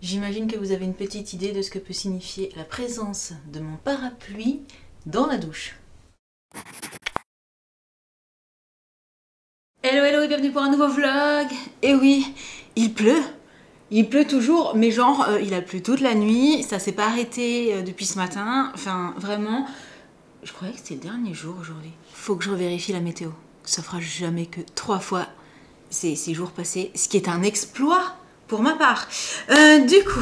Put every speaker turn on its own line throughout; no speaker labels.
J'imagine que vous avez une petite idée de ce que peut signifier la présence de mon parapluie dans la douche. Hello hello et bienvenue pour un nouveau vlog. Et oui, il pleut. Il pleut toujours, mais genre il a plu toute la nuit, ça s'est pas arrêté depuis ce matin. Enfin vraiment, je croyais que c'était le dernier jour aujourd'hui. Faut que je revérifie la météo. Ça fera jamais que 3 fois ces jours passés, ce qui est un exploit pour ma part. Du coup,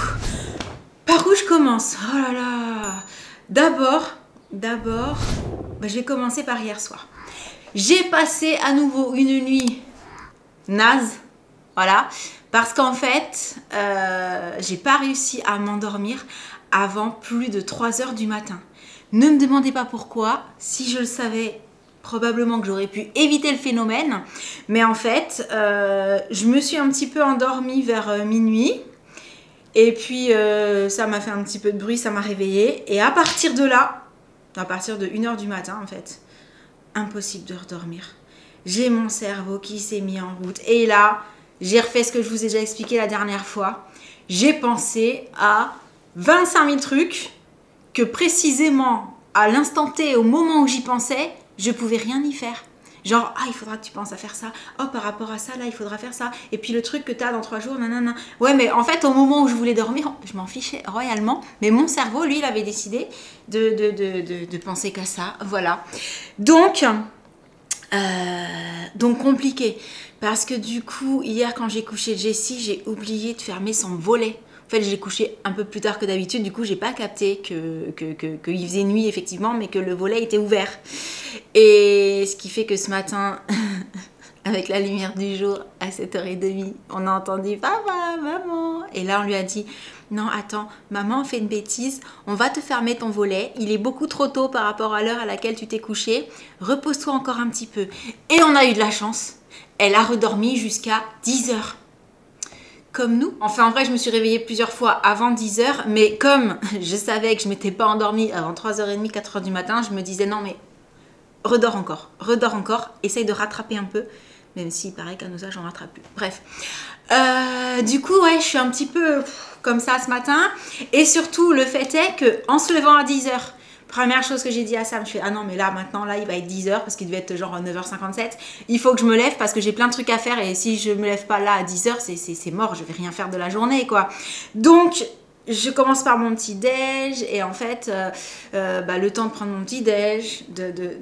par où je commence? Oh là là. D'abord, je vais commencer par hier soir. J'ai passé à nouveau une nuit naze, voilà, parce qu'en fait, j'ai pas réussi à m'endormir avant plus de 3 h du matin. Ne me demandez pas pourquoi, si je le savais, probablement que j'aurais pu éviter le phénomène, mais en fait, je me suis un petit peu endormie vers minuit, et puis ça m'a fait un petit peu de bruit, ça m'a réveillée, et à partir de là, à partir de 1 h du matin en fait, impossible de redormir. J'ai mon cerveau qui s'est mis en route. Et là, j'ai refait ce que je vous ai déjà expliqué la dernière fois. J'ai pensé à 25 000 trucs que précisément à l'instant T, au moment où j'y pensais, je pouvais rien y faire. Genre, ah, il faudra que tu penses à faire ça. Oh, par rapport à ça, là, il faudra faire ça. Et puis le truc que tu as dans 3 jours, nanana. Ouais, mais en fait, au moment où je voulais dormir, je m'en fichais royalement. Mais mon cerveau, lui, il avait décidé de penser qu'à ça. Voilà. Donc compliqué. Parce que du coup, hier, quand j'ai couché Jessie, j'ai oublié de fermer son volet. En fait, j'ai couché un peu plus tard que d'habitude. Du coup, j'ai pas capté qu'il faisait nuit, effectivement, mais que le volet était ouvert. Et ce qui fait que ce matin, avec la lumière du jour, à 7 h 30, on a entendu « Papa, maman !» Et là, on lui a dit « Non, attends, maman fait une bêtise. On va te fermer ton volet. Il est beaucoup trop tôt par rapport à l'heure à laquelle tu t'es couché. Repose-toi encore un petit peu. » Et on a eu de la chance. Elle a redormi jusqu'à 10 h. Comme nous. Enfin, en vrai, je me suis réveillée plusieurs fois avant 10 h. Mais comme je savais que je ne m'étais pas endormie avant 3 h 30, 4 h du matin, je me disais « Non, mais redors encore. Essaye de rattraper un peu. » Même s'il paraît qu'à nos âges, on ne rattrape plus. Bref. Du coup, ouais, je suis un petit peu comme ça ce matin. Et surtout, le fait est qu'en se levant à 10 h, première chose que j'ai dit à Sam, je fais « Ah non, mais là, maintenant, là, il va être 10 h parce qu'il devait être genre 9 h 57. Il faut que je me lève parce que j'ai plein de trucs à faire et si je me lève pas là à 10 h, c'est mort. Je vais rien faire de la journée, quoi. » Donc, je commence par mon petit déj et en fait, le temps de prendre mon petit déj,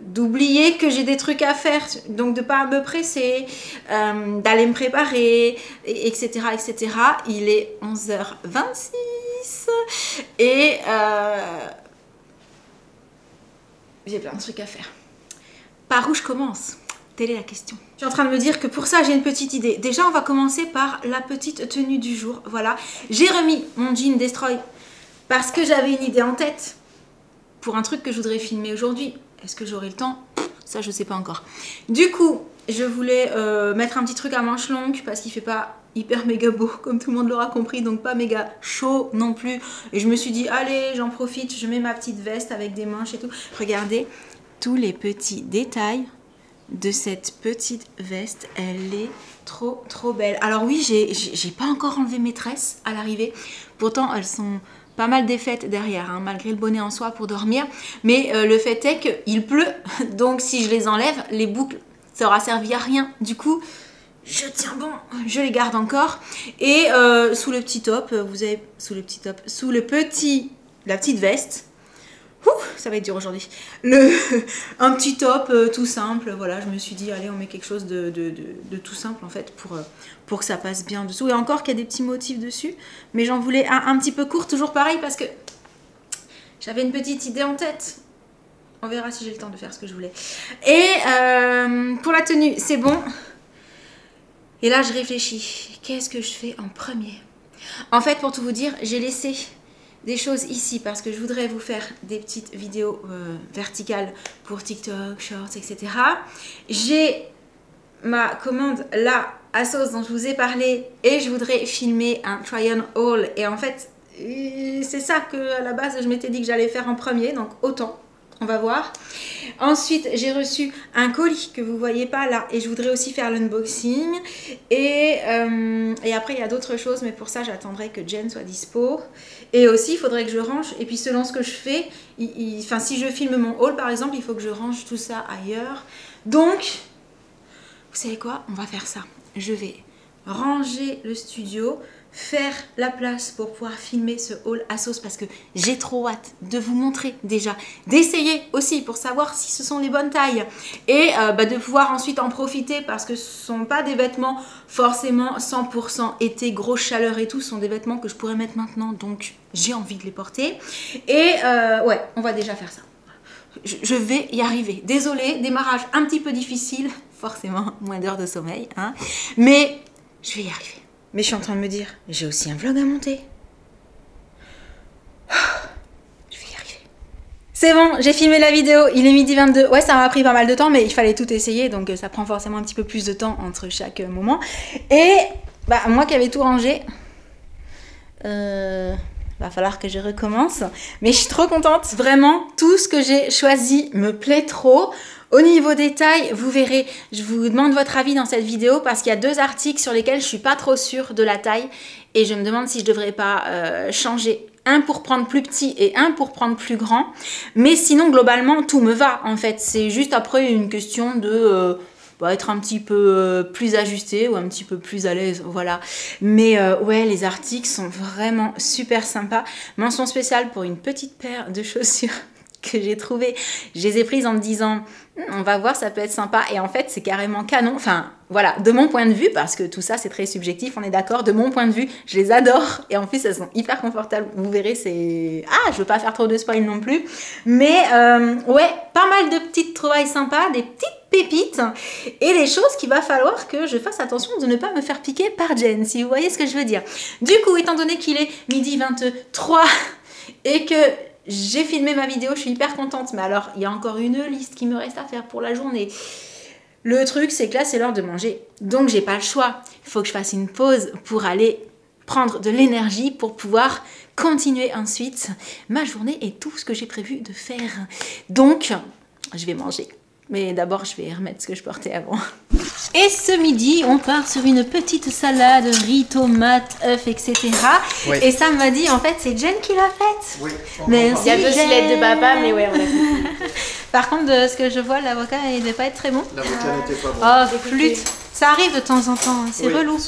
d'oublier que j'ai des trucs à faire, donc de pas me presser, d'aller me préparer, etc., etc. Il est 11 h 26 et j'ai plein de trucs à faire. Par où je commence ? Telle est la question. Je suis en train de me dire que pour ça, j'ai une petite idée. Déjà, on va commencer par la petite tenue du jour. Voilà. J'ai remis mon jean Destroy parce que j'avais une idée en tête pour un truc que je voudrais filmer aujourd'hui. Est-ce que j'aurai le temps? Ça, je sais pas encore. Du coup, je voulais mettre un petit truc à manches longues parce qu'il fait pas hyper méga beau, comme tout le monde l'aura compris, donc pas méga chaud non plus. Et je me suis dit, allez, j'en profite, je mets ma petite veste avec des manches et tout. Regardez tous les petits détails de cette petite veste, elle est trop belle. Alors oui, j'ai pas encore enlevé mes tresses à l'arrivée, pourtant elles sont pas mal défaites derrière, hein, malgré le bonnet en soie pour dormir, mais le fait est qu'il pleut, donc si je les enlève, les boucles, ça aura servi à rien. Du coup, je tiens bon, je les garde encore. Et sous le petit top, vous avez la petite veste. Ouh, ça va être dur aujourd'hui. Un petit top tout simple, voilà, je me suis dit, allez, on met quelque chose de tout simple en fait pour que ça passe bien dessous. Et encore qu'il y a des petits motifs dessus, mais j'en voulais un petit peu court, toujours pareil, parce que j'avais une petite idée en tête. On verra si j'ai le temps de faire ce que je voulais. Et pour la tenue, c'est bon. Et là, je réfléchis. Qu'est-ce que je fais en premier? En fait, pour tout vous dire, j'ai laissé des choses ici parce que je voudrais vous faire des petites vidéos verticales pour TikTok, Shorts, etc. J'ai ma commande là, ASOS, dont je vous ai parlé, et je voudrais filmer un try-on haul. Et en fait, c'est ça que à la base je m'étais dit que j'allais faire en premier, donc autant on va voir. Ensuite, j'ai reçu un colis que vous voyez pas là et je voudrais aussi faire l'unboxing. Et après, il y a d'autres choses, mais pour ça, j'attendrai que Jen soit dispo. Et aussi, il faudrait que je range. Et puis, selon ce que je fais, enfin, si je filme mon haul, par exemple, il faut que je range tout ça ailleurs. Donc, vous savez quoi? On va faire ça. Je vais ranger le studio, faire la place pour pouvoir filmer ce haul à sauce parce que j'ai trop hâte de vous montrer déjà, d'essayer aussi pour savoir si ce sont les bonnes tailles et de pouvoir ensuite en profiter parce que ce ne sont pas des vêtements forcément 100% été, grosse chaleur et tout, ce sont des vêtements que je pourrais mettre maintenant donc j'ai envie de les porter et ouais, on va déjà faire ça. Je vais y arriver. Désolée, démarrage un petit peu difficile, forcément moins d'heures de sommeil, hein, mais je vais y arriver. Mais je suis en train de me dire, j'ai aussi un vlog à monter. Je vais y arriver. C'est bon, j'ai filmé la vidéo, il est 12h22. Ouais, ça m'a pris pas mal de temps, mais il fallait tout essayer, donc ça prend forcément un petit peu plus de temps entre chaque moment. Et bah, moi qui avais tout rangé, va falloir que je recommence. Mais je suis trop contente, vraiment, tout ce que j'ai choisi me plaît trop. Au niveau des tailles, vous verrez, je vous demande votre avis dans cette vidéo parce qu'il y a 2 articles sur lesquels je suis pas trop sûre de la taille et je me demande si je devrais pas changer. Un pour prendre plus petit et un pour prendre plus grand. Mais sinon, globalement, tout me va en fait. C'est juste après une question de être un petit peu plus ajusté ou un petit peu plus à l'aise, voilà. Mais ouais, les articles sont vraiment super sympas. Mention spéciale pour une petite paire de chaussures que j'ai trouvé, je les ai prises en me disant on va voir, ça peut être sympa et en fait c'est carrément canon, enfin voilà, de mon point de vue, parce que tout ça c'est très subjectif, on est d'accord, de mon point de vue je les adore et en plus elles sont hyper confortables, vous verrez, c'est je veux pas faire trop de spoil non plus, mais ouais, pas mal de petites trouvailles sympas, des petites pépites et des choses qu'il va falloir que je fasse attention de ne pas me faire piquer par Jen, si vous voyez ce que je veux dire. Du coup, étant donné qu'il est 12h23 et que j'ai filmé ma vidéo, je suis hyper contente. Mais alors, il y a encore une liste qui me reste à faire pour la journée. Le truc, c'est que là, c'est l'heure de manger. Donc, j'ai pas le choix. Il faut que je fasse une pause pour aller prendre de l'énergie pour pouvoir continuer ensuite ma journée et tout ce que j'ai prévu de faire. Donc, je vais manger. Mais d'abord, je vais remettre ce que je portais avant. Et ce midi, on part sur une petite salade, riz, tomates, œufs, etc. Oui. Et Sam m'a dit, en fait, c'est Jen qui l'a faite. Oui. Merci. Il y a 2 cilettes de papa, mais ouais, on l'a fait. Par contre, de ce que je vois, l'avocat, il ne devait pas être très bon. L'avocat n'était pas bon. Oh, flûte. Ça arrive de temps en temps, c'est relou.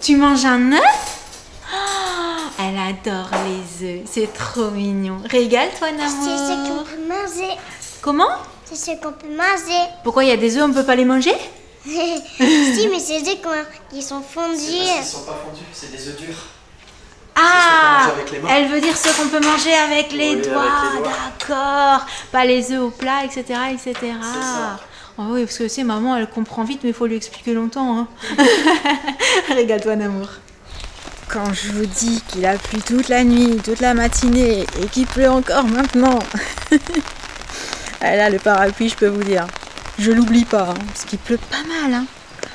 Tu manges un œuf? Oh, elle adore les œufs. C'est trop mignon. Régale-toi, Namo.
C'est ce qu'on peut manger.
Comment?
C'est ce qu'on peut manger.
Pourquoi il y a des œufs, on ne peut pas les manger?
Si, mais c'est des œufs qui sont fondus.
Ils ne sont pas fondus, c'est des œufs durs.
Ah, elle veut dire ce qu'on peut manger avec les doigts. D'accord. Pas les œufs au plat, etc. etc. C'est ça. Oh oui, parce que c'est maman, elle comprend vite, mais il faut lui expliquer longtemps. Hein. Régale-toi, d'amour. Quand je vous dis qu'il a plu toute la nuit, toute la matinée, et qu'il pleut encore maintenant. Ah là, le parapluie, je peux vous dire, je l'oublie pas, hein, parce qu'il pleut pas mal. Hein.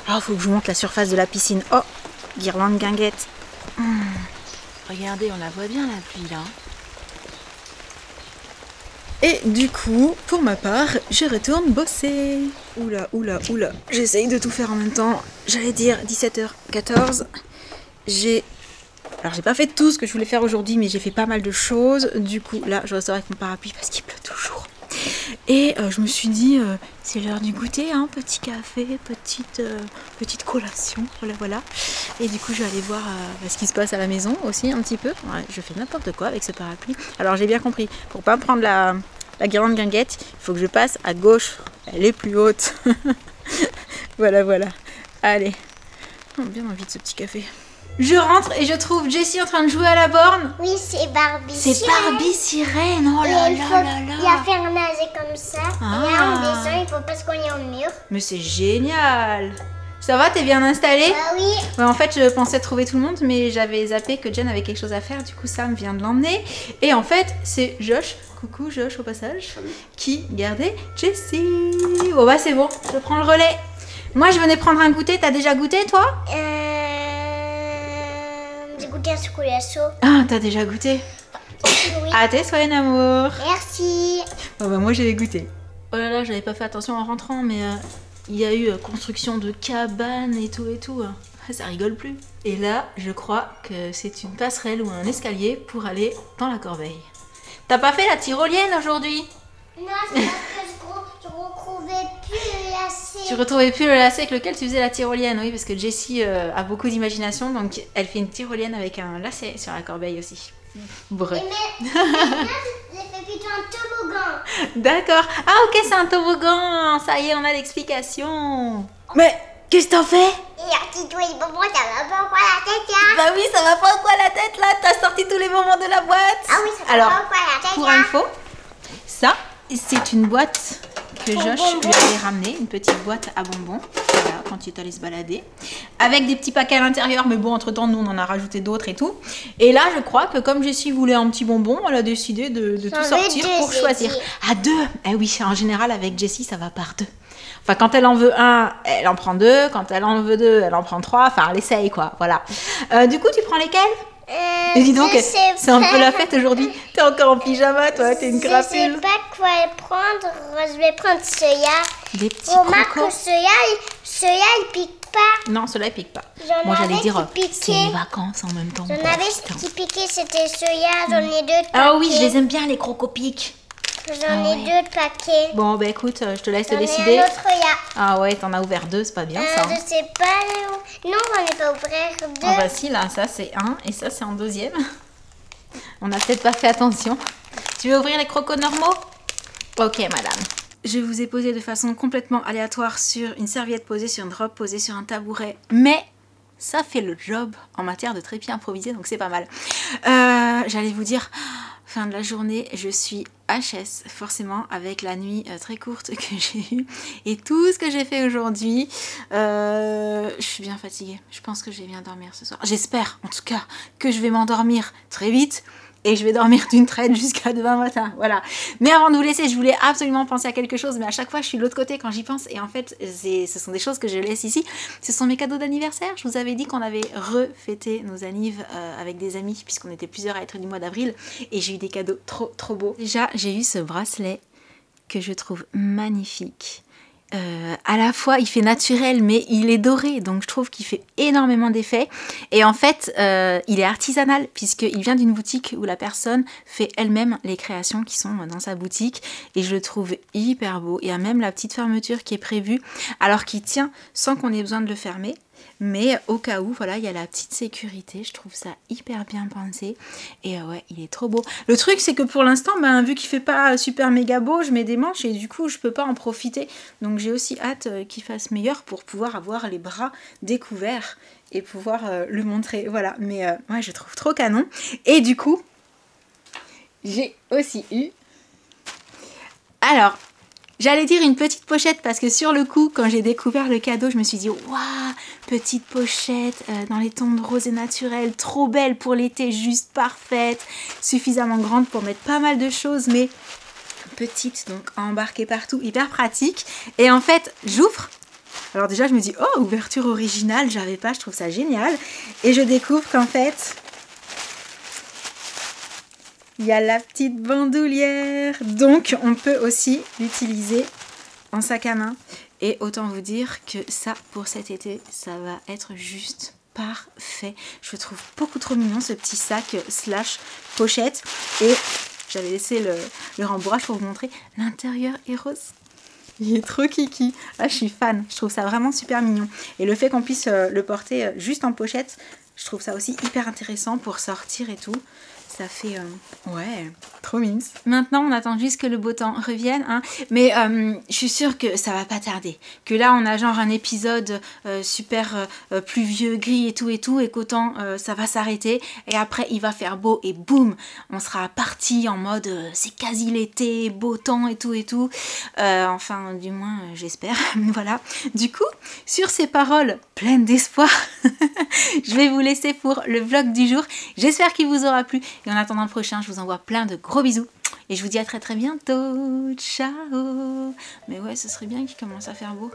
Alors, il faut que je vous montre la surface de la piscine. Oh, guirlande guinguette. Regardez, on la voit bien, la pluie, là. Et du coup, pour ma part, je retourne bosser. Oula, oula, oula. J'essaye de tout faire en même temps. J'allais dire 17h14. Alors, j'ai pas fait tout ce que je voulais faire aujourd'hui, mais j'ai fait pas mal de choses. Du coup, là, je ressors avec mon parapluie parce qu'il pleut toujours. Et je me suis dit, c'est l'heure du goûter, hein, petit café, petite collation, voilà. Et du coup, je vais aller voir ce qui se passe à la maison aussi un petit peu. Ouais, je fais n'importe quoi avec ce parapluie. Alors, j'ai bien compris, pour pas prendre la guirlande guinguette, il faut que je passe à gauche. Elle est plus haute. Voilà. Allez, j'ai bien envie de ce petit café. Je rentre et je trouve Jessie en train de jouer à la borne.
Oui, c'est Barbie Sirène.
C'est Barbie Sirène, oh là là là.
Il a fait un nager comme ça. Et là, on descend, il faut pas se cogner au mur.
Mais c'est génial. Ça va, t'es bien installée?
Ah oui.
Ouais, en fait, je pensais trouver tout le monde, mais j'avais zappé que Jen avait quelque chose à faire. Du coup, Sam vient de l'emmener. Et en fait, c'est Josh, coucou Josh au passage, qui gardait Jessie. Bon bah c'est bon, je prends le relais. Moi, je venais prendre un goûter. T'as déjà goûté, toi?
J'ai goûté un chocolat chaud.
Ah, t'as déjà goûté?
Oui.
À tes soins, amour.
Merci.
Bon, bah, moi, j'ai goûté. Oh là là, j'avais pas fait attention en rentrant, mais il y a eu construction de cabanes et tout. Ça rigole plus. Et là, je crois que c'est une passerelle ou un escalier pour aller dans la corbeille. T'as pas fait la tyrolienne aujourd'hui?
Non, c'est parce que je retrouvais plus le lacet.
Tu retrouvais plus le lacet avec lequel tu faisais la tyrolienne, oui, parce que Jessie a beaucoup d'imagination, donc elle fait une tyrolienne avec un lacet sur la corbeille aussi. Bref.
Mais maintenant, j'ai fait plutôt un toboggan.
D'accord. Ah ok, c'est un toboggan. Ça y est, on a l'explication. Mais qu'est-ce que t'en fais?
Et un petit doigt et bonbon, ça va pas encore la tête là.
Bah oui, ça va pas quoi la tête là. T'as sorti tous les moments de la boîte.
Ah oui, ça va
Alors,
pas encore la tête
pour
là.
info, ça, c'est une boîte que
Pour
Josh
bonbons.
lui avait ramenée, une petite boîte à bonbons, voilà, quand il est allé se balader, avec des petits paquets à l'intérieur, mais bon, entre temps, nous, on en a rajouté d'autres et tout. Et là, je crois que comme Jessie voulait un petit bonbon, elle a décidé de tout
J'en veux
sortir
deux,
pour
j'ai
choisir.
dit.
À deux. Eh oui, en général, avec Jessie, ça va par deux. Enfin, quand elle en veut un, elle en prend deux. Quand elle en veut deux, elle en prend trois. Enfin, elle essaye, quoi. Voilà. Du coup, tu prends lesquels? Et dis donc,
je sais
c'est un peu
pas.
la fête aujourd'hui. T'es encore en pyjama, toi. T'es une
Je sais
crapule.
pas quoi prendre. Je vais prendre Soya.
Des petits
Remarque
crocos.
que Soya, il pique pas.
Non, cela, il pique pas.
J'en
Moi, j'allais
avais
dire,
qui piquaient.
c'est les vacances en même temps.
J'en
quoi.
avais
Putain.
qui piquaient, c'était Soya. J'en ai deux de paquets.
Ah oui, je les aime bien, les crocopics.
J'en
Ah
ai
ouais.
deux de paquets.
Bon, bah écoute, je te laisse
J'en ai
décider.
un autre Soya.
Ah ouais, t'en as ouvert deux, c'est pas bien ça.
Je sais pas. Non, j'en ai pas ouvert deux.
Ah bah si, là, ça c'est un et ça c'est un deuxième. On n'a peut-être pas fait attention. Tu veux ouvrir les crocos normaux? Ok, madame. Je vous ai posé de façon complètement aléatoire sur une serviette posée sur une robe posée sur un tabouret. Mais ça fait le job en matière de trépied improvisé, donc c'est pas mal. J'allais vous dire, fin de la journée, je suis HS, forcément, avec la nuit très courte que j'ai eue. Et tout ce que j'ai fait aujourd'hui, je suis bien fatiguée. Je pense que je vais bien dormir ce soir. J'espère, en tout cas, que je vais m'endormir très vite. Et je vais dormir d'une traite jusqu'à demain matin, voilà. Mais avant de vous laisser, je voulais absolument penser à quelque chose, mais à chaque fois, je suis de l'autre côté quand j'y pense. Et en fait, ce sont des choses que je laisse ici. Ce sont mes cadeaux d'anniversaire. Je vous avais dit qu'on avait refêté nos annives avec des amis, puisqu'on était plusieurs à être du mois d'avril. Et j'ai eu des cadeaux trop beaux. Déjà, j'ai eu ce bracelet que je trouve magnifique. À la fois il fait naturel mais il est doré, donc je trouve qu'il fait énormément d'effet. Et en fait il est artisanal puisqu'il vient d'une boutique où la personne fait elle-même les créations qui sont dans sa boutique, et je le trouve hyper beau. Il y a même la petite fermeture qui est prévue, alors qu'il tient sans qu'on ait besoin de le fermer. Mais au cas où, voilà, il y a la petite sécurité. Je trouve ça hyper bien pensé. Et ouais, il est trop beau. Le truc, c'est que pour l'instant, vu qu'il fait pas super méga beau, je mets des manches et du coup, je peux pas en profiter. Donc j'ai aussi hâte qu'il fasse meilleur pour pouvoir avoir les bras découverts et pouvoir le montrer. Voilà, mais ouais, je trouve trop canon. Et du coup, j'ai aussi eu... Alors... J'allais dire une petite pochette parce que sur le coup, quand j'ai découvert le cadeau, je me suis dit waouh, petite pochette dans les tons de rose et naturel, trop belle pour l'été, juste parfaite, suffisamment grande pour mettre pas mal de choses, mais petite, donc à embarquer partout, hyper pratique. Et en fait, j'ouvre. Alors déjà, je me dis oh, ouverture originale, j'avais pas, je trouve ça génial. Et je découvre qu'en fait... il y a la petite bandoulière, donc on peut aussi l'utiliser en sac à main. Et autant vous dire que ça, pour cet été, ça va être juste parfait. Je le trouve beaucoup trop mignon, ce petit sac slash pochette. Et j'avais laissé le rembourrage pour vous montrer. L'intérieur est rose. Il est trop kiki. Ah, je suis fan. Je trouve ça vraiment super mignon. Et le fait qu'on puisse le porter juste en pochette, je trouve ça aussi hyper intéressant pour sortir et tout. Ça fait... ouais, trop mignon. Maintenant, on attend juste que le beau temps revienne. Hein. Mais je suis sûre que ça va pas tarder. Que là, on a genre un épisode super pluvieux, gris et tout. Et qu'autant ça va s'arrêter. Et après, il va faire beau. Et boum, on sera parti en mode c'est quasi l'été, beau temps et tout. Enfin, du moins, j'espère. Voilà. Du coup, sur ces paroles pleines d'espoir, je vais vous laisser pour le vlog du jour. J'espère qu'il vous aura plu. Et en attendant le prochain, je vous envoie plein de gros bisous. Et je vous dis à très bientôt. Ciao. Mais ouais, ce serait bien qu'il commence à faire beau.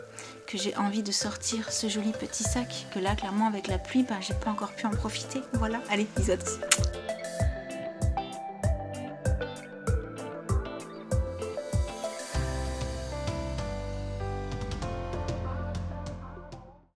Que j'ai envie de sortir ce joli petit sac. Que là, clairement, avec la pluie, j'ai pas encore pu en profiter. Voilà. Allez, bisous à tous.